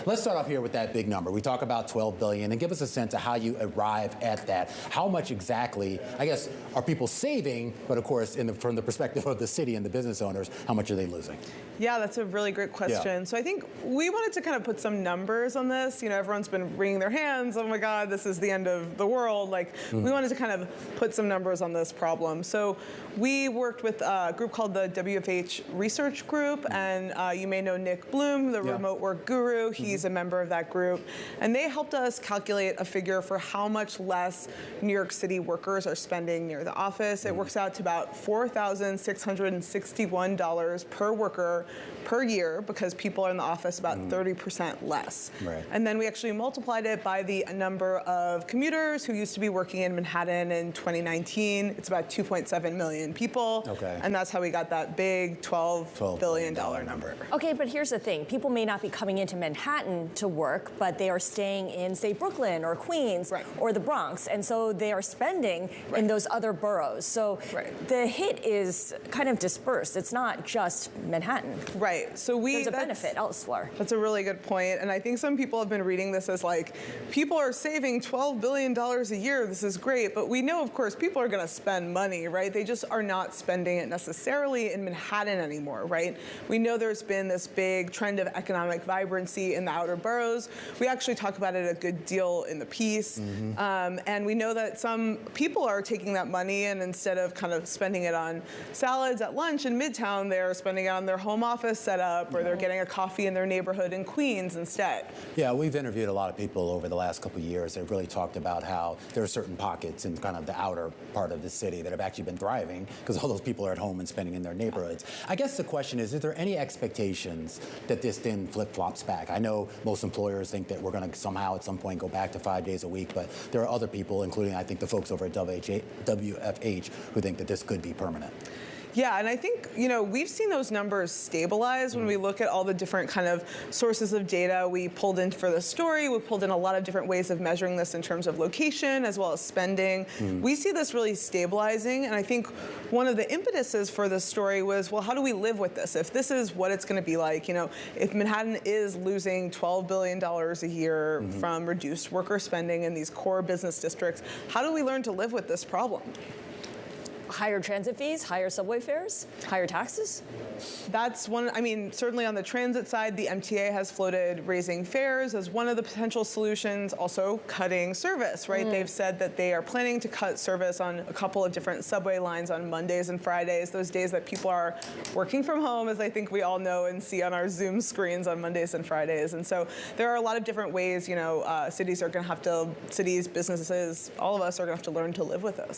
Let's start off here with that big number. We talk about 12 billion, and give us a sense of how you arrive at that. How much exactly, I guess, are people saving? But of course, from the perspective of the city and the business owners, how much are they losing? Yeah, that's a really great question. Yeah. So I think we wanted to kind of put some numbers on this. You know, everyone's been wringing their hands. Oh my God, this is the end of the world. Like, we wanted to kind of put some numbers on this problem. So we worked with a group called the WFH Research Group, and you may know Nick Bloom, the remote work guru. He's a member of that group. And they helped us calculate a figure for how much less New York City workers are spending near the office. It works out to about $4,661 per worker per year, because people are in the office about 30% less. Right. And then we actually multiplied it by the number of commuters who used to be working in Manhattan in 2019. It's about 2.7 million people. Okay. And that's how we got that big $12 billion number. Okay, but here's the thing. People may not be coming into Manhattan to work, but they are staying in, say, Brooklyn or Queens or the Bronx. And so they are spending in those other boroughs. So the hit is kind of dispersed. It's not just Manhattan. Right. So there's a benefit elsewhere. That's a really good point. And I think some people have been reading this as like, people are saving $12 billion a year. This is great. But we know, of course, people are going to spend money, right? They just are not spending it necessarily in Manhattan anymore, right? We know there's been this big trend of economic vibrancy in the outer boroughs. We actually talk about it a good deal in the piece. And we know that some people are taking that money, and instead of kind of spending it on salads at lunch in Midtown, they're spending it on their home office setup, or they're getting a coffee in their neighborhood in Queens instead. Yeah, we've interviewed a lot of people over the last couple of years that have really talked about how there are certain pockets in kind of the outer part of the city that have actually been thriving because all those people are at home and spending in their neighborhoods. I guess the question is there any expectations that this then flip-flops back? I know most employers think that we're going to somehow at some point go back to 5 days a week, but there are other people, including I think the folks over at WFH, who think that this could be permanent. Yeah, and I think, you know, we've seen those numbers stabilize when we look at all the different kind of sources of data we pulled in for the story. We pulled in a lot of different ways of measuring this in terms of location as well as spending. We see this really stabilizing, and I think one of the impetuses for this story was, well, how do we live with this? If this is what it's going to be like, you know, if Manhattan is losing $12 billion a year from reduced worker spending in these core business districts, how do we learn to live with this problem? Higher transit fees, higher subway fares, higher taxes? That's one, I mean, certainly on the transit side, the MTA has floated raising fares as one of the potential solutions, also cutting service, right? They've said that they are planning to cut service on a couple of different subway lines on Mondays and Fridays, those days that people are working from home, as I think we all know and see on our Zoom screens on Mondays and Fridays. And so there are a lot of different ways, you know, cities, businesses, all of us are going to have to learn to live with this.